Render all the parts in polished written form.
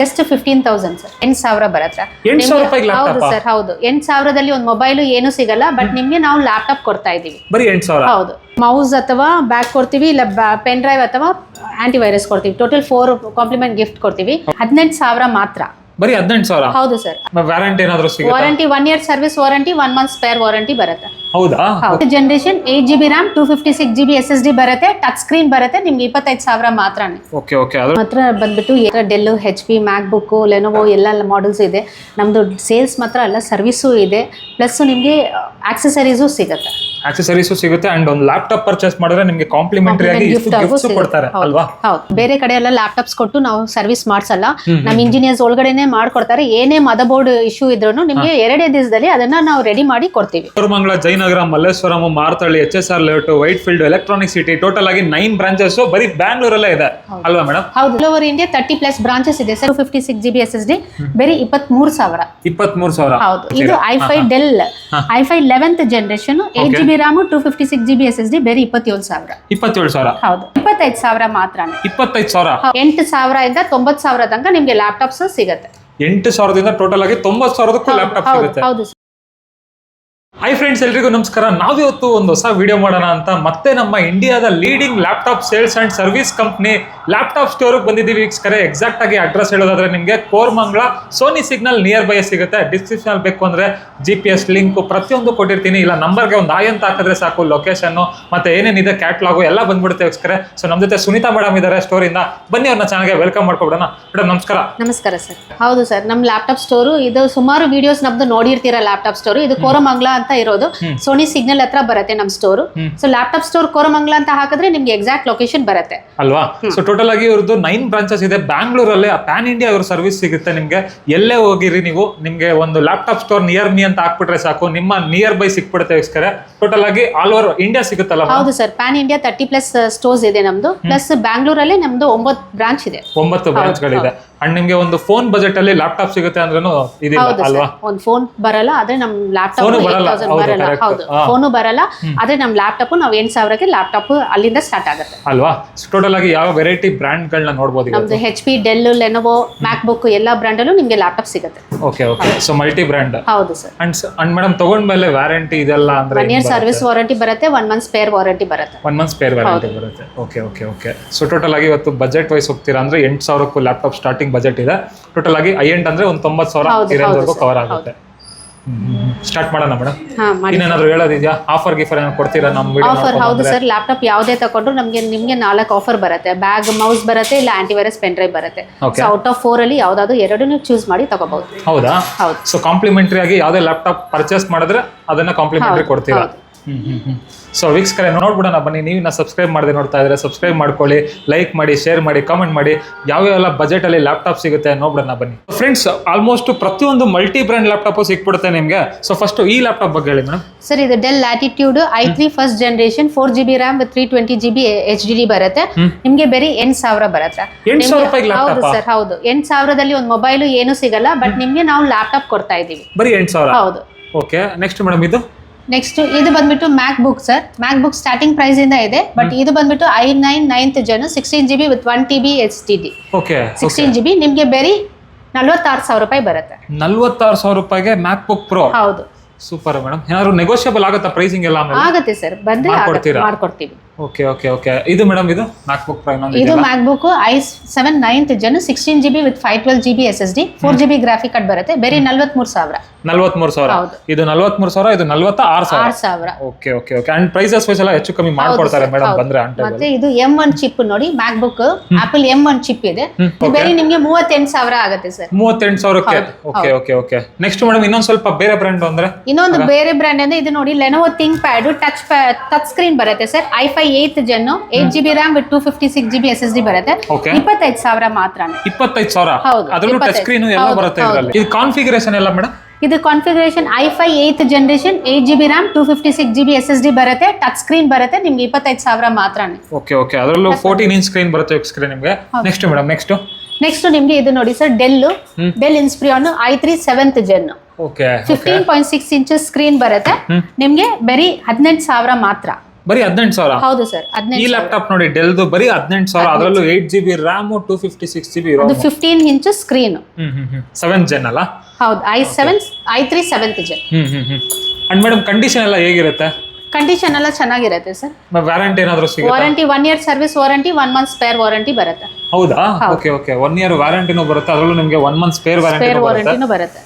Just 15,000 sir. 8,000 ಬರುತ್ತೆ. 8,000 ರೂಪಾಯಿಗೆ ಹೌದು ಸರ್, ಹೌದು. 8,000ದಲ್ಲಿ ಒಂದು ಮೊಬೈಲ್ ಏನು ಸಿಗಲ್ಲ, ಬಟ್ ನಿಮ್ಗೆ ನಾವು ಲ್ಯಾಪ್ಟಾಪ್ ಕೊಡ್ತಾ ಇದೀವಿ. ಬರೀ 8,000. ಹೌದು. ಮೌಸ್ ಅಥವಾ ಬ್ಯಾಗ್ ಕೊಡ್ತೀವಿ, ಇಲ್ಲ ಪೆನ್ ಡ್ರೈವ್ ಅಥವಾ ಆಂಟಿವೈರಸ್ ಕೊಡ್ತೀವಿ. ಟೋಟಲ್ 4 ಕಾಂಪ್ಲಿಮೆಂಟ್ ಗಿಫ್ಟ್ ಕೊಡ್ತೀವಿ. 18,000 ಮಾತ್ರ. ಬರೀ 18,000. ಹೌದು ಸರ್. ವಾರಂಟಿ ಏನಾದರೂ ಸಿಗುತ್ತಾ? Warranty 1 year service warranty, 1 month spare warranty ಬರುತ್ತೆ. ಹೌದಾ? Generation 8GB RAM 256GB SSD ಬರುತ್ತೆ. ಟಚ್ ಸ್ಕ್ರೀನ್ ಬರುತ್ತೆ. ನಿಮ್ಗೆ 25,000 ಮಾತ್ರನೇ. Okay okay. ಅದ್ರ ಮಾತ್ರ ಬಂದ್ಬಿಟ್ಟು ಡೆಲ್, HP, ಮ್ಯಾಕ್ಬುಕ್, ಲೆನೋವೋ ಎಲ್ಲ ಮಾಡೆಲ್ಸ್ ಇದೆ. ನಮ್ದು ಸೇಲ್ಸ್ ಮಾತ್ರ ಅಲ್ಲ, ಸರ್ವಿಸು ಇದೆ. ಪ್ಲಸ್ ನಿಮಗೆ ಆಕ್ಸೆಸರೀಸು ಸಿಗುತ್ತೆ. ಆಕ್ಸೆಸರೀಸು ಸಿಗುತ್ತೆ ಅಂಡ್ ಒಂದು ಲ್ಯಾಪ್ಟಾಪ್ ಪರ್ಚೇಸ್ ಮಾಡಿದ್ರೆ ನಿಮಗೆ ಕಾಂಪ್ಲಿಮೆಂಟರಿ ಆಗಿ ಗಿಫ್ಟ್ಸ್ ಕೊಡ್ತಾರೆ ಅಲ್ವಾ? ಹೌದು. ಬೇರೆ ಕಡೆ ಎಲ್ಲ ಲ್ಯಾಪ್ಟಾಪ್ಸ್ ಕೊಟ್ಟು ನಾವು ಸರ್ವಿಸ್ ಮಾಡಿಸಲ್ಲ. ನಮ್ಮ ಇಂಜಿನಿಯರ್ಸ್ ಒಳಗಡೆನೆ ಮಾಡ್ಕೊಡ್ತಾರೆ. ಏನೇ ಮದರ್ ಬೋರ್ಡ್ ಇಶ್ಯೂ ಇದ್ರೂ ನಿಮಗೆ 2 ದಿವಸದಲ್ಲಿ ಅದನ್ನ ನಾವು ರೆಡಿ ಮಾಡಿ ಕೊಡ್ತೀವಿ. Koramangala, Jayanagar, Malleshwaram, Marathahalli, HSR layout, Whitefield, Electronic City, total ಆಗಿ 9 ಬ್ರಾಂಚಸ್ ಬರೀ ಬ್ಯಾಂಗ್ಳೂರಲ್ಲೇ ಇದೆ ಅಲ್ವಾ ಮೇಡಮ್? ಹೌದು. ಆಲ್ ಓವರ್ ಇಂಡಿಯಾ 30+ ಬ್ರಾಂಚಸ್ ಇದೆ ಸರ್. 256GB SSD ಬರೀ 23,000. 23,000. ಹೌದು. ಇದು i5 del i5 11th generation 8GB RAM 256GB SSD ಬರೀ 27,000. 27,000. ಹೌದು. 25,000 ಮಾತ್ರ. 25,000. 8,000 ಇಂದ 90,000 ತನಕ ನಿಮ್ಗೆ ಲ್ಯಾಪ್ಟಾಪ್ಸ್ ಸಿಗುತ್ತೆ. 8,000ದಿಂದ ಟೋಟಲ್ ಆಗಿ 90,000ಕ್ಕೂ ಲ್ಯಾಪ್ಟಾಪ್ ಸಿಗುತ್ತೆ. ಹೌದು. ಹೈ ಫ್ರೆಂಡ್ಸ್, ಎಲ್ರಿಗೂ ನಮಸ್ಕಾರ. ನಾವಿವತ್ತು ಒಂದು ಹೊಸ ವಿಡಿಯೋ ಮಾಡೋಣ ಅಂತ ಮತ್ತೆ ನಮ್ಮ ಇಂಡಿಯಾದ leading laptop sales and service company laptop ಸ್ಟೋರ್ಗೆ ಬಂದಿದ್ದೀವಿ ವೀಕ್ಷಕರೇ. ಎಕ್ಸಾಕ್ಟ್ ಆಗಿ ಅಡ್ರೆಸ್ ಹೇಳೋದಾದ್ರೆ ನಿಮಗೆ Koramangala Sony signal nearby ಸಿಗುತ್ತೆ. ಡಿಸ್ಕ್ರಿಪ್ಷನ್ ಬೇಕು ಅಂದ್ರೆ GPS ಲಿಂಕ್ ಪ್ರತಿಯೊಂದು ಕೊಟ್ಟಿರ್ತೀನಿ. ಇಲ್ಲ ನಂಬರ್ಗೆ ಒಂದು ಆಯ್ ಅಂತ ಹಾಕಿದ್ರೆ ಸಾಕು, ಲೊಕೇಶನ್ ಮತ್ತೆ ಏನೇನಿದೆ ಕ್ಯಾಟ್ಲಾಗು ಎಲ್ಲ ಬಂದ್ಬಿಡುತ್ತೆ ವೀಕ್ಷಕರೇ. ಸೊ ನಮ್ಮ ಜೊತೆ ಸುನೀತಾ ಮೇಡಮ್ ಇದ್ದಾರೆ ಸ್ಟೋರಿಂದ. ಬನ್ನಿ ಅವ್ರನ್ನ ಚೆನ್ನಾಗಿ ವೆಲ್ಕಮ್ ಮಾಡ್ಕೊಬಿಡೋಣ. ಮೇಡಮ್ ನಮಸ್ಕಾರ. ನಮಸ್ಕಾರ ಸರ್. ಹೌದು ಸರ್, ನಮ್ಮ ಲ್ಯಾಪ್ಟಾಪ್ ಸ್ಟೋರು ಇದು. ಸುಮಾರು ವಿಡಿಯೋಸ್ ನಮ್ದು ನೋಡಿರ್ತೀರಾ ಲ್ಯಾಪ್ಟಾಪ್ ಸ್ಟೋರು. ಇದು ಕೋರಮಂಗಲ ಅಂತ ಇರೋದು. ಸೋನಿ ಸಿಗ್ನಲ್ ಹತ್ರ ಬರುತ್ತೆ ನಮ್ಮ store. So laptop store Koramangala ಅಂತ ಹಾಕಿದ್ರೆ ನಿಮ್ಗೆ ಎಕ್ಸಾಕ್ಟ್ ಲೊಕೇಶನ್ ಬರುತ್ತೆ ಅಲ್ವಾ? ಸೊ ಟೋಟಲ್ ಆಗಿ ಇವ್ರದ್ದು 9 ಬ್ರಾಂಚಸ್ ಇದೆ ಬ್ಯಾಂಗ್ಳೂರಲ್ಲಿ. ಪ್ಯಾನ್ ಇಂಡಿಯಾ ಇವ್ರ ಸರ್ವಿಸ್ ಸಿಗುತ್ತೆ ನಿಮ್ಗೆ. ಎಲ್ಲೇ ಹೋಗಿರಿ ನೀವು, ನಿಮ್ಗೆ ಒಂದು ಲ್ಯಾಪ್ಟಾಪ್ ಸ್ಟೋರ್ ನಿಯರ್ ಮೀ ಅಂತ ಹಾಕ್ಬಿಟ್ರೆ ಸಾಕು, ನಿಮ್ಮ ನಿಯರ್ ಬೈ ಸಿಕ್ಬಿಡುತ್ತೆ ವೀಕ್ಷಕರೇ. ಟೋಟಲ್ ಆಗಿ ಆಲ್ ಓವರ್ ಇಂಡಿಯಾ ಸಿಗುತ್ತಲ್ಲ? ಹೌದು ಸರ್, ಪ್ಯಾನ್ ಇಂಡಿಯಾ 30+ ಸ್ಟೋರ್ಸ್ ಇದೆ ನಮ್ದು. ಪ್ಲಸ್ ಬ್ಯಾಂಗ್ಳೂರಲ್ಲಿ ನಮ್ದು 9 ಬ್ರಾಂಚ್ ಇದೆ. 9 ಬ್ರಾಂಚ್ಗಳಿದೆ. ಅಂಡ್ ನಿಮ್ಗೆ ಒಂದು ಫೋನ್ ಬಜೆಟ್ ಅಲ್ಲಿ ಲ್ಯಾಪ್ಟಾಪ್ ಸಿಗುತ್ತೆ ಅಂದ್ರೂ ಇದಿಲ್ಲ ಅಲ್ವಾ? ಒಂದು ಫೋನ್ ಬರಲ್ಲ, ಆದ್ರೆ ನಮ್ ಲ್ಯಾಪ್ಟಾಪ್ ಬರಲ್ಲ. ಹೌದು, ಫೋನು ಬರಲ್ಲ, ಆದ್ರೆ ನಮ್ ಲ್ಯಾಪ್ಟಾಪ್ ನಾವು 8,000ಕ್ಕೆ ಲ್ಯಾಪ್ಟಾಪ್ ಅಲ್ಲಿಂದ ಸ್ಟಾರ್ಟ್ ಆಗುತ್ತೆ ಅಲ್ವಾ? ಟೋಟಲ್ ಆಗಿ ಯಾವ ವೆರೈಟಿ ಬ್ರ್ಯಾಂಡ್ ಗಳನ್ನ ನೋಡಬಹುದು? ನಮ್ದು HP, ಡೆಲ್, ಲೆನೋವೋ, ಮ್ಯಾಕ್ಬುಕ್ ಎಲ್ಲಾ ಬ್ರ್ಯಾಂಡ್ ಅಲ್ಲೂ ನಿಮ್ಗೆ ಲ್ಯಾಪ್ಟಾಪ್ ಸಿಗುತ್ತೆ. Okay okay. So multi brand. ಹೌದು ಸರ್. ಅಂಡ್ ಮೇಡಮ್ ತಗೊಂಡ್ಮೇಲೆ ವಾರಂಟಿ ಇದೆಲ್ಲ ಅಂದ್ರೆ 1 year ಸರ್ವಿಸ್ ವಾರಂಟಿ ಬರುತ್ತೆ, 1 month ಸ್ಪೇರ್ ವಾರಂಟಿ ಬರುತ್ತೆ. 1 month ಸ್ಪೇರ್ ವಾರಂಟಿ ಬರುತ್ತೆ. Okay okay okay. So total ಆಗಿ ಇವತ್ತು ಬಜೆಟ್ ವೈಸ್ ಹೋಗ್ತೀರಾ ಅಂದ್ರೆ 8,000ಕ್ಕೂ ಲ್ಯಾಪ್ಟಾಪ್ ಸ್ಟಾರ್ಟಿಂಗ್ ಬಜೆಟ್ ಇದೆ. ಟೋಟಲ್ ಆಗಿ ಐ ಎಂಡ್ ಅಂದ್ರೆ ಒಂದು 90,000 ಕವರ್ ಆಗುತ್ತೆ. ಸ್ಟಾರ್ಟ್ ಮಾಡೋಣ ಮೇಡಮ್. ಇನ್ನೇನಾದ್ರು ಹೇಳೋದಿದ್ಯಾ? ಆಫರ್ ಗಿಫರ್ ಏನೋ ಕೊಡ್ತೀರಾ ನಮ್ಮ ವಿಡಿಯೋ? ಆಫರ್ ಹೌದು ಸರ್. ಲ್ಯಾಪ್ಟಾಪ್ ಯಾವುದೇ ತಗೊಂಡ್ರು ನಿಮ್ಗೆ 4 ಆಫರ್ ಬರುತ್ತೆ. ಬ್ಯಾಗ್, ಮೌಸ್ ಬರುತ್ತೆ, ಇಲ್ಲ ಆಂಟಿವೈರಸ್ ಪೆನ್ ಡ್ರೈವ್ ಬರುತ್ತೆ. ಸೊ ಔಟ್ ಆಫ್ 4 ಅಲ್ಲಿ ಯಾವ್ದಾದ್ರು 2 ನೀವು ಚೂಸ್ ಮಾಡಿ ತಗೋಬಹುದು. ಹೌದಾ? ಹೌದು. ಸೊ ಕಾಂಪ್ಲಿಮೆಂಟರಿ ಆಗಿ ಯಾವುದೇ ಲ್ಯಾಪ್ಟಾಪ್ ಪರ್ಚೇಸ್ ಮಾಡಿದ್ರೆ ಅದನ್ನ ಕಾಂಪ್ಲಿಮೆಂಟರಿ ಕೊಡ್ತೀರಾ? ಸೊ ವೀಕ್ಷಕರೇ ನೋಡ್ಬಿಡೋಣ ಬನ್ನಿ. ನೀವು ಸಬ್ಸ್ಕ್ರೈಬ್ ಮಾಡದೆ ನೋಡ್ತಾ ಇದ್ರೆ ಸಬ್ಸ್ಕ್ರೈಬ್ ಮಾಡ್ಕೊಳ್ಳಿ, ಲೈಕ್ ಮಾಡಿ, ಶೇರ್ ಮಾಡಿ, ಕಾಮೆಂಟ್ ಮಾಡಿ. ಯಾವ್ಯಾವೆಲ್ಲ ಬಜೆಟ್ ಅಲ್ಲಿ ಲ್ಯಾಪ್ಟಾಪ್ ಸಿಗುತ್ತೆ ನೋಡ್ಬಿಡೋಣ ಬನ್ನಿ. ಫ್ರೆಂಡ್ಸ್, ಆಲ್ಮೋಸ್ಟ್ ಪ್ರತಿಯೊಂದು ಮಲ್ಟಿ ಬ್ರ್ಯಾಂಡ್ ಲ್ಯಾಪ್ಟಾಪ್ ಸಿಕ್ಬಿಡುತ್ತೆ ನಿಮ್ಗೆ. ಸೊ ಫಸ್ಟ್ ಈ ಲ್ಯಾಪ್ಟಾಪ್ ಬಗ್ಗೆ ಹೇಳಿ ಮೇಡಮ್. ಸರ್, ಇದು del latitude i3 first generation 4GB RAM with 320GB HDD ಬರುತ್ತೆ. ನಿಮ್ಗೆ ಬರೀ 8,000 ಬರುತ್ತೆ. 8,000 ರೂಪಾಯಿಗೆ ಹೌದು ಸರ್, ಹೌದು. 8,000ದಲ್ಲಿ ಒಂದು ಮೊಬೈಲ್ ಏನು ಸಿಗಲ್ಲ, ಬಟ್ ನಿಮ್ಗೆ ನಾವು ಲ್ಯಾಪ್ಟಾಪ್ ಕೊಡ್ತಾ ಇದೀವಿ. ಬರೀ 8,000. ಹೌದು. ಓಕೆ. ನೆಕ್ಸ್ಟ್ ಮೇಡಮ್ ಇದು ನೆಕ್ಸ್ಟ್ ಇದು ಬಂದ್ಬಿಟ್ಟು MacBook sir. MacBook starting price ಇಂದ ಇದೆ, ಬಟ್ ಇದು ಬಂದ್ಬಿಟ್ಟು i9 9th gen 16GB with 1TB HDD. Okay. 16GB ನಿಮ್ಗೆ ಬರೀ 46,000 ರೂಪಾಯಿ ಬರುತ್ತೆ. 46,000 ರೂಪಾಯಿಗೆ ಮ್ಯಾಕ್ಬುಕ್ ಪ್ರೋ. ಹೌದು. Super madam. ಏನಾದ್ರು ನೆಗೋಷಿಯಬಲ್ ಆಗುತ್ತಾ ಪ್ರೈಸಿಂಗ್ ಎಲ್ಲ? ಆಗುತ್ತೆ ಸರ್, ಬಂದ್ರೆ ಮಾಡ್ಕೊಡ್ತೀವಿ. Okay okay okay. ಇದು ಮೇಡಮ್ ಇದು ಮ್ಯಾಕ್ಬುಕ್ ಪ್ರೈ. ಇದು MacBook i7 9th gen 16GB with 512GB SSD 4GB graphic card ಬರುತ್ತೆ. ಬೇರೆ 43,000. 43,000. ಇದು 43,000, ಇದು 46,000. Okay okay okay. And prices wise ಎಲ್ಲ ಹೆಚ್ಚು ಕಮ್ಮಿ ಮಾಡ್ಕೊಡ್ತಾರೆ ಮೇಡಮ್ ಬಂದ್ರೆ. ಮತ್ತೆ ಇದು M1 ಚಿಪ್ ನೋಡಿ, ಮ್ಯಾಕ್ಬುಕ್ ಆಪಲ್ M1 ಚಿಪ್ ಇದೆ. ಬೇರೆ ನಿಮ್ಗೆ 38,000 ಆಗುತ್ತೆ ಸರ್. 38,000ಕ್ಕೆ. Okay okay okay. Next madam ಇನ್ನೊಂದು ಸ್ವಲ್ಪ ಬೇರೆ ಬ್ರ್ಯಾಂಡ್ ಅಂದ್ರೆ ಇನ್ನೊಂದು ಬೇರೆ ಬ್ರ್ಯಾಂಡ್ ಅಂದ್ರೆ ಇದು ನೋಡಿ, Lenovo think pad touch screen ಬರುತ್ತೆ sir. i5 8th gen 8GB RAM with 256GB SSD ಬರುತ್ತೆ. 25,000 ಮಾತ್ರ. 25,000. ಅದರಲ್ಲೂ ಟಚ್ ಸ್ಕ್ರೀನ್ ಎಲ್ಲ ಬರುತ್ತೆ ಇದರಲ್ಲಿ. ಇದು ಕಾನ್ಫಿಗರೇಷನ್ ಎಲ್ಲ ಮೇಡಮ್? ಇದು configuration i5 8th generation 8GB RAM 256GB SSD ಬರುತ್ತೆ. ಟಚ್ ಸ್ಕ್ರೀನ್ ಬರುತ್ತೆ. ನಿಮ್ಗೆ 25,000 ಮಾತ್ರ. Okay okay. ಅದರಲ್ಲೂ 14" ಸ್ಕ್ರೀನ್ ಬರುತ್ತೆ ಸ್ಕ್ರೀನ್ ನಿಮ್ಗೆ. ನೆಕ್ಸ್ಟ್ ಮೇಡಮ್ ನೆಕ್ಸ್ಟ್ ನಿಮ್ಗೆ ಇದು ನೋಡಿ sir, Dell Inspiron i3 7th gen. Okay. 15.6 inches screen ಬರುತ್ತೆ. ನಿಮ್ಗೆ ಬರೀ 18,000 ಮಾತ್ರ. ಬರೀ 18,000. ಹೌದು ಸರ್, ಈ 18,000. ಲ್ಯಾಪ್ಟಾಪ್ ನೋಡಿ ಡೆಲ್ದು ಬರೀ 18,000, ಅದರಲ್ಲೂ 8GB ರ್ಯಾಮ್ 256GB ಅದು 15 ಇಂಚ್ ಸ್ಕ್ರೀನ್. 7th gen ಅಲ್ಲ? ಹೌದು, i7 i3 7th gen. And madam condition ಎಲ್ಲ ಹೇಗಿರುತ್ತೆ? ಕಂಡೀಷನ್ ಎಲ್ಲ ಚೆನ್ನಾಗಿರುತ್ತೆ ಸರ್. ವ್ಯಾರಂಟಿ ಏನಾದರೂ ಸಿಗುತ್ತೆ? Warranty 1 year service warranty, 1 month spare warranty ಬರುತ್ತೆ. ಹೌದಾ? ಓಕೆ ಓಕೆ, 1 year ವ್ಯಾರಂಟಿನೂ ಬರುತ್ತೆ, ಅದರಲ್ಲೂ ನಿಮಗೆ 1 month ಸ್ಪೇರ್ ವಾರಂಟಿನೂ ಬರುತ್ತೆ.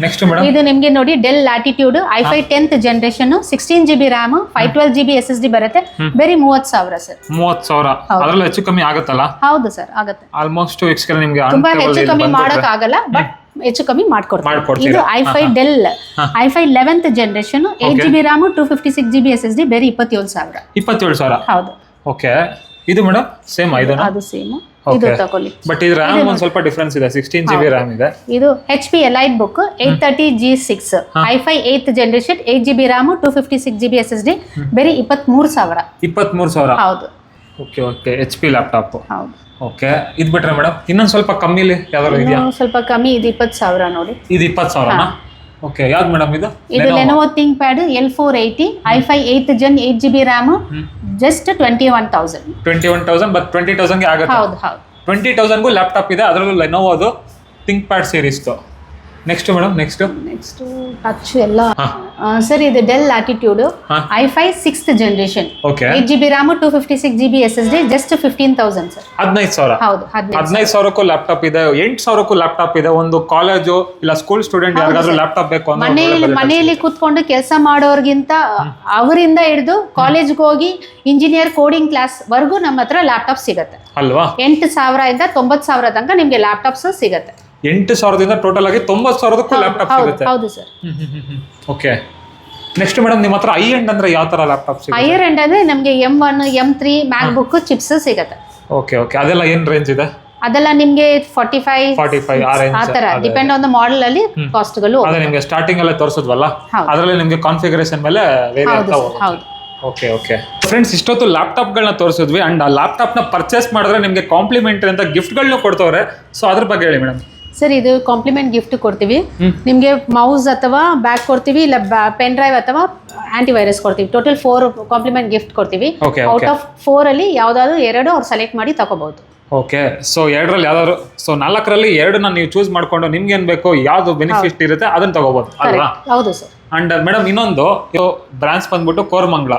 ನೆಕ್ಸ್ಟ್ ಮೇಡಮ್, ಇದು ನಿಮಗೆ ನೋಡಿ del latitude i5 10th generation, 16GB RAM, 512GB SSD ಬರುತ್ತೆ. ಬರೀ 30,000 ಸರ್. 30,000 ಅದರಲ್ಲೂ ಹೆಚ್ಚು ಕಮ್ಮಿ ಆಗುತ್ತಲ್ಲ? ಹೌದು ಸರ್, ಆಗುತ್ತೆ. ಆಲ್ಮೋಸ್ಟ್ ವೀಕ್ಷಕರೇ ನಿಮಗೆ ತುಂಬಾ ಹೆಚ್ಚು ಕಮ್ಮಿ ಮಾಡಕ್ ಆಗಲ್ಲ, ಬಟ್ ಹೆಚ್ಚು ಕಮ್ಮಿ ಮಾಡ್ಕೊಡ್ತೀವಿ. ಇದು i5 del i5 11th generation, 8GB RAM, 256GB SSD, ಬೇರೆ 27,000. 27,000. ಹೌದು. ಓಕೆ, ಇದು ಮೇಡಮ್ ಸೇಮ್ ಐದು? ಅದು ಸೇಮ್. ಇದು ತಗೊಳ್ಳಿ. ಬಟ್ ಇದು ರ್ಯಾಮ್ ಒಂದು ಸ್ವಲ್ಪ ಡಿಫರೆನ್ಸ್ ಇದೆ, 16GB ರ್ಯಾಮ್ ಇದೆ. ಇದು HP elite book 830G6 i5 8th generation, 8GB RAM, 256GB SSD, ಬೇರೆ 23,000. 23,000. ಹೌದು. Okay okay, HP laptop. ಹೌದು. ಓಕೆ, ಇದು ಬಿಟ್ರೆ ಮೇಡಮ್ ಇನ್ನೊಂದು ಸ್ವಲ್ಪ ಕಮ್ಮಿಲಿ ಯಾವ್ದಾದ್ರು ಇದೆಯಾ? ಸ್ವಲ್ಪ ಕಮ್ಮಿ, ಇದು 20,000 ನೋಡಿ. ಇದು 20,000ನಾ? ಓಕೆ, ಯಾವ್ದು ಮೇಡಮ್ ಇದು? ಇದು Lenovo ThinkPad L480 i5 8th gen, 8GB RAM, just 21,000. 21,000, but 20,000 ಗೆ ಆಗುತ್ತೆ? ಹೌದು ಹೌದು. 20,000ಗೂ ಲ್ಯಾಪ್ಟಾಪ್ ಇದೆ, ಅದರಲ್ಲೂ ಲೆನೋವೋದು ಥಿಂಕ್ಪ್ಯಾಡ್ ಸೀರೀಸ್ದು. ನೆಕ್ಸ್ಟ್ ಮೇಡಮ್, ನೆಕ್ಸ್ಟ್ ಟಚ್ ಎಲ್ಲ ಸರ್. ಇದು del latitude i5 6th generation, 8GB RAM, 256GB SSD, just 15,000 sir. 15,000. ಹೌದು, 15,000ಕ್ಕೂ ಲ್ಯಾಪ್ಟಾಪ್ ಇದೆ, 8,000ಕ್ಕೂ ಲ್ಯಾಪ್ಟಾಪ್ ಇದೆ. ಒಂದು ಕಾಲೇಜು ಇಲ್ಲ ಸ್ಕೂಲ್ ಸ್ಟೂಡೆಂಟ್ ಯಾರಿಗಾದ್ರೂ ಲ್ಯಾಪ್ಟಾಪ್ ಬೇಕು ಅಂದ್ರೆ ಮನೆಯಲ್ಲಿ ಕೂತ್ಕೊಂಡು ಕೆಲಸ ಮಾಡೋರ್ಗಿಂತ ಅವರಿಂದ ಹಿಡಿದು ಕಾಲೇಜ್ಗೆ ಹೋಗಿ ಇಂಜಿನಿಯರ್ ಕೋಡಿಂಗ್ ಕ್ಲಾಸ್ ವರ್ಗೂ ನಮ್ಮ ಹತ್ರ ಲ್ಯಾಪ್ಟಾಪ್ ಸಿಗುತ್ತೆ ಅಲ್ವಾ? 8,000 ಇಂದ 90,000 ತನಕ ನಿಮ್ಗೆ ಲ್ಯಾಪ್ಟಾಪ್ಸ್ ಸಿಗುತ್ತೆ. 8,000ದಿಂದ ಟೋಟಲ್ ಆಗಿ 90,000ಕ್ಕೂ ಲ್ಯಾಪ್ಟಾಪ್ ಸಿಗುತ್ತೆ. ಹೌದು ಸರ್. ಓಕೆ, ನೆಕ್ಸ್ಟ್ ಮೇಡಮ್ ನಿಮ್ಮ ಹತ್ರ ಐ ಎಂಡ್ ಅಂದ್ರೆ ಯಾವ ತರ ಲ್ಯಾಪ್ಟಾಪ್ ಸಿಗುತ್ತೆ? ಹೈಯರ್ ಎಂಡ್ ಅಂದ್ರೆ ನಮಗೆ M1 M3 ಮ್ಯಾಕ್ಬುಕ್ ಚಿಪ್ಸ್ ಸಿಗುತ್ತೆ. ಓಕೆ ಓಕೆ, ಅದೆಲ್ಲ ಏನ್ ರೇಂಜ್ ಇದೆ? ಅದೆಲ್ಲ ನಿಮ್ಗೆ 45 ಆ ತರ ಡಿಪೆಂಡ್ ಆನ್ ದ ಮಾಡೆಲ್ ಅಲ್ಲಿ ಕಾಸ್ಟ್ ಗಳು. ಅದೇ ನಿಮ್ಗೆ ಸ್ಟಾರ್ಟಿಂಗ್ ಅಲ್ಲೇ ತೋರಿಸಿದ್ವಲ್ಲ, ಅದರಲ್ಲಿ ನಿಮ್ಗೆ ಕಾನ್ಫಿಗರೇಷನ್ ಮೇಲೆ ವೇರಿ ಆಗ್ತಾ ಹೋಗುತ್ತೆ. ಓಕೆ ಓಕೆ ಫ್ರೆಂಡ್ಸ್, ಇಷ್ಟೊತ್ತು ಲ್ಯಾಪ್ಟಾಪ್ಗಳನ್ನ ತೋರಿಸಿದ್ವಿ. ಅಂಡ್ ಆ ಲ್ಯಾಪ್ಟಾಪ್ನ ಪರ್ಚೇಸ್ ಮಾಡಿದ್ರೆ ನಿಮಗೆ ಕಾಂಪ್ಲಿಮೆಂಟರಿ ಅಂತ ಗಿಫ್ಟ್ಗಳನ್ನ ಕೊಡ್ತವ್ರೆ. ಸೊ ಅದ್ರ ಬಗ್ಗೆ ಹೇಳಿ ಮೇಡಮ್. ಸರ್, ಇದು ಕಾಂಪ್ಲಿಮೆಂಟ್ ಗಿಫ್ಟ್ ಕೊಡ್ತೀವಿ ನಿಮಗೆ. ಮೌಸ್ ಅಥವಾ ಬ್ಯಾಗ್ ಕೊಡ್ತೀವಿ, ಇಲ್ಲ ಪೆನ್ ಡ್ರೈವ್ ಅಥವಾ ಆಂಟಿವೈರಸ್ ಕೊಡ್ತೀವಿ. ಟೋಟಲ್ 4 ಕಾಂಪ್ಲಿಮೆಂಟ್ ಗಿಫ್ಟ್ ಕೊಡ್ತೀವಿ. ಔಟ್ ಆಫ್ 4 ಅಲ್ಲಿ ಯಾವ್ದಾದ್ರು 2 ಅವ್ರು ಸೆಲೆಕ್ಟ್ ಮಾಡಿ ತಗೋಬಹುದು. ಓಕೆ, ಸೊ 2ರಲ್ಲಿ ಯಾವ್ದಾದ್ರು, ಸೊ 4ರಲ್ಲಿ 2ನ ನೀವು ಚೂಸ್ ಮಾಡ್ಕೊಂಡು ನಿಮ್ಗೆ ಏನ್ ಬೇಕು, ಯಾವ್ದು ಬೆನಿಫಿಟ್ ಇರುತ್ತೆ ಅದನ್ನ ತಗೋಬಹುದು ಅಲ್ವಾ? ಹೌದು ಸರ್. ಅಂಡ್ ಮೇಡಮ್ ಇನ್ನೊಂದು ಬ್ರಾಂಚ್ ಬಂದ್ಬಿಟ್ಟು ಕೋರಮಂಗಲ,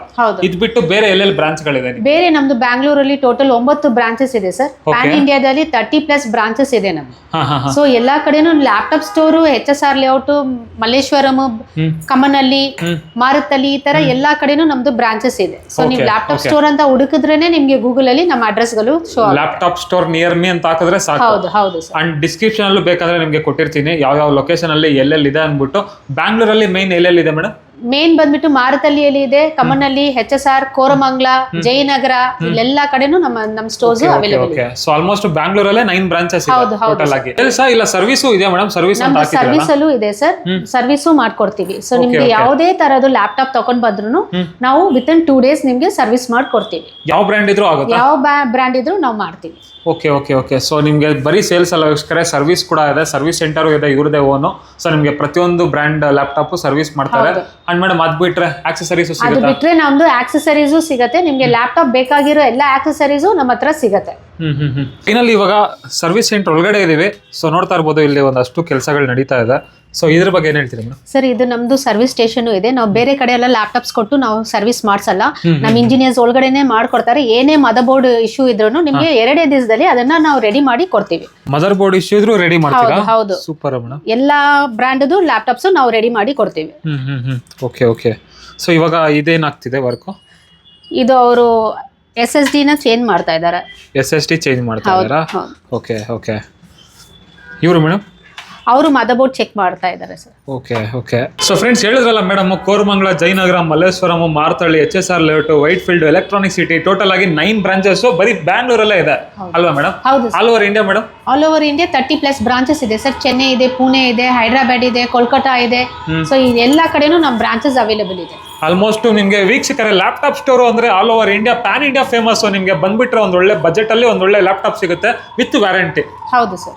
ಇದು ಬಿಟ್ಟು ಬೇರೆ ಎಲ್ಲೆಲ್ಲಿ ಬ್ರಾಂಚ್ ಗಳಿದೆ? ಬೇರೆ ನಮ್ದು ಬ್ಯಾಂಗ್ಳೂರಲ್ಲಿ ಟೋಟಲ್ 9 ಬ್ರಾಂಚಸ್ ಇದೆ ಸರ್. ಪ್ಯಾನ್ ಇಂಡಿಯಾದಲ್ಲಿ 30+ ಬ್ರಾಂಚಸ್ ಇದೆ ನಮ್ದು. ಸೊ ಎಲ್ಲಾ ಕಡೆನೂ laptop store, HSR layout, Malleshwaram, Kammanahalli, Marathahalli, ಈ ತರ ಎಲ್ಲಾ ಕಡೆನೂ ನಮ್ದು ಬ್ರಾಂಚಸ್ ಇದೆ. ಸೊ ನೀವು ಲ್ಯಾಪ್ಟಾಪ್ ಸ್ಟೋರ್ ಅಂತ ಹುಡುಕಿದ್ರೇನೆ ನಿಮ್ಗೆ ಗೂಗಲ್ ಅಲ್ಲಿ ನಮ್ಮ ಅಡ್ರೆಸ್ ಗಳು ಶೋ ಆಗುತ್ತೆ. ಲ್ಯಾಪ್ಟಾಪ್ ಸ್ಟೋರ್ ನಿಯರ್ ಮೀ ಅಂತ ಹಾಕಿದ್ರೆ ಸಾಕು. ಹೌದು ಹೌದು ಸರ್. ಅಂಡ್ ಡಿಸ್ಕ್ರಿಪ್ಷನ್ ಅಲ್ಲೂ ಬೇಕಾದ್ರೆ ನಿಮ್ಗೆ ಕೊಟ್ಟಿರ್ತೀನಿ ಯಾವ ಲೊಕೇಶನ್ ಅಲ್ಲಿ ಎಲ್ಲೆಲ್ಲಿ ಇದೆ ಅಂದ್ಬಿಟ್ಟು. ಬ್ಯಾಂಗ್ಳೂರಲ್ಲಿ ಮೇನ್ ಎಲ್ಲೆಲ್ಲಿದೆ ಮೇಡಮ್? ಮೇನ್ ಬಂದ್ಬಿಟ್ಟು ಮಾರುತ್ತಳ್ಳಿಯಲ್ಲಿ ಇದೆ, ಕಮ್ಮನಹಳ್ಳಿ, HSR, ಕೋರಮಂಗಲ, ಜಯನಗರ, ಇಲ್ಲೆಲ್ಲಾ ಕಡೆನೂ ನಮ್ಮ ಸ್ಟೋರ್ಸ್ ಅವೈಲೇಬಲ್ ಇದೆ. ಸೊ ಆಲ್ಮೋಸ್ಟ್ ಬ್ಯಾಂಗ್ಳೂರಲ್ಲೇ 9 ಬ್ರಾಂಚಸ್ ಇದೆ ಟೋಟಲ್ ಆಗಿ. ಇಲ್ಲ ಸರ್ವಿಸು ಇದೆ ಮೇಡಮ್? ಸರ್ವಿಸ್ ಅಂತ ಹಾಕಿದ್ರಲ್ಲ? ಸರ್ವಿಸ್ ಅಲ್ಲೂ ಇದೆ ಸರ್, ಸರ್ವಿಸು ಮಾಡ್ಕೊಡ್ತೀವಿ. ಸೊ ನಿಮ್ಗೆ ಯಾವುದೇ ತರದ್ದು ಲ್ಯಾಪ್ಟಾಪ್ ತಗೊಂಡ್ ಬಂದ್ರು ನಾವು ವಿತಿನ್ 2 days ನಿಮ್ಗೆ ಸರ್ವಿಸ್ ಮಾಡ್ಕೊಡ್ತೀವಿ. ಯಾವ ಬ್ರ್ಯಾಂಡ್ ಇದ್ರೂ ಆಗುತ್ತೆ? ಯಾವ ಬ್ರ್ಯಾಂಡ್ ಇದ್ರೂ ನಾವು ಮಾಡ್ತೀವಿ. Okay okay okay. ಸೊ ನಿಮಗೆ ಬರೀ ಸೇಲ್ಸ್ ಅಲ್ಲ ವೀಕ್ಷಕರೇ, ಸರ್ವಿಸ್ ಕೂಡ ಇದೆ, ಸರ್ವಿಸ್ ಸೆಂಟರ್ ಇದೆ ಇವ್ರದೇ ಓನು. ಸೊ ನಿಮಗೆ ಪ್ರತಿಯೊಂದು ಬ್ರ್ಯಾಂಡ್ ಲ್ಯಾಪ್ಟಾಪ್ ಸರ್ವಿಸ್ ಮಾಡ್ತಾರೆ. ಅಂಡ್ ಮೇಡಮ್ ಅದ್ ಬಿಟ್ರೆ ಆಕ್ಸೆಸರೀಸ್ ಸಿಗುತ್ತೆ? ಅದು ಬಿಟ್ರೆ ನಮ್ದು ಆಕ್ಸೆಸರೀಸು ಸಿಗುತ್ತೆ. ನಿಮ್ಗೆ ಲ್ಯಾಪ್ಟಾಪ್ ಬೇಕಾಗಿರೋ ಎಲ್ಲ ಆಕ್ಸೆಸರೀಸು ನಮ್ಮ ಹತ್ರ ಸಿಗುತ್ತೆ. ಇನ್ನಲ್ಲಿ ಇವಾಗ ಸರ್ವಿಸ್ ಸೆಂಟರ್ ಒಳಗಡೆ ಇದೀವಿ. ಸೊ ನೋಡ್ತಾ ಇರ್ಬೋದು, ಇಲ್ಲಿ ಒಂದಷ್ಟು ಕೆಲಸಗಳು ನಡೀತಾ ಇದೆ. ಸೊ ಇದ್ರ ಬಗ್ಗೆ ಏನ್ ಹೇಳ್ತೀರಿ ಮೇಡಮ್? ಸರ್, ಇದು ನಮ್ದು ಸರ್ವಿಸ್ ಸ್ಟೇಷನ್ ಇದೆ. ನಾವು ಬೇರೆ ಕಡೆ ಎಲ್ಲ ಲ್ಯಾಪ್ಟಾಪ್ಸ್ ಕೊಟ್ಟು ನಾವು ಸರ್ವಿಸ್ ಮಾಡ್ಸಲ್ಲ. ನಮ್ಮ ಇಂಜಿನಿಯರ್ಸ್ ಒಳಗಡೆನೆ ಮಾಡ್ಕೊಡ್ತಾರೆ. ಏನೇ ಮದರ್ ಬೋರ್ಡ್ ಇಶ್ಯೂ ಇದ್ರೂ ನಿಮ್ಗೆ 2 ದಿವಸದಲ್ಲಿ ಅದನ್ನ ನಾವು ರೆಡಿ ಮಾಡಿ ಕೊಡ್ತೀವಿ. ಮದರ್ ಬೋರ್ಡ್ ಇಶ್ಯೂ ಇದ್ರೂ ರೆಡಿ ಮಾಡ್ತೀರಾ? ಹೌದು. Super madam. ಎಲ್ಲಾ ಬ್ರ್ಯಾಂಡ್ದು ಲ್ಯಾಪ್ಟಾಪ್ಸ್ ನಾವು ರೆಡಿ ಮಾಡಿ ಕೊಡ್ತೀವಿ. Okay okay. ಸೊ ಇವಾಗ ಇದೇನಾಗ್ತಿದೆ ವರ್ಕ್? ಇದು ಅವರು SSD ನ ಚೇಂಜ್ ಮಾಡ್ತಾ ಇದ್ದಾರೆ. SSD ಚೇಂಜ್ ಮಾಡ್ತಾ ಇದ್ದಾರಾ? Okay okay. ಇವರು ಮೇಡಮ್? ಅವರು ಮದರ್ ಬೋರ್ಡ್ ಚೆಕ್ ಮಾಡ್ತಾ ಇದ್ದಾರೆ sir. Okay okay. So friends, ಹೇಳಿದ್ರಲ್ಲ madam, Koramangala, Jayanagar, Malleshwaram, Marathahalli, HSR layout, Whitefield, Electronic City, total ಆಗಿ 9 ಬ್ರಾಂಚಸ್ ಬರೀ ಬ್ಯಾಂಗ್ಳೂರಲ್ಲೇ ಇದೆ ಅಲ್ವಾ ಮೇಡಮ್? ಹೌದು. All over India madam? All over India 30+ branches ಇದೆ ಸರ್. ಚೆನ್ನೈ ಇದೆ, ಪುಣೆ ಇದೆ, ಹೈದರಾಬಾದ್ ಇದೆ, ಕೋಲ್ಕತ್ತಾ ಇದೆ. ಸೊ ಎಲ್ಲ ಕಡೆನೂ ನಮ್ಮ ಬ್ರಾಂಚಸ್ ಅವೈಲೇಬಲ್ ಇದೆ. ಆಲ್ಮೋಸ್ಟ್ ನಿಮಗೆ ವೀಕ್ಷಕರೇ, ಲ್ಯಾಪ್ಟಾಪ್ ಸ್ಟೋರ್ ಅಂದ್ರೆ all over India, PAN India famous. ನಿಮಗೆ ಬಂದ್ಬಿಟ್ರೆ ಒಂದ್ ಒಳ್ಳೆ ಬಜೆಟ್ ಅಲ್ಲಿ ಒಂದ್ ಒಳ್ಳೆ ಲ್ಯಾಪ್ಟಾಪ್ ಸಿಗುತ್ತೆ ವಿತ್ ವ್ಯಾರಂಟಿ. ಹೌದು ಸರ್.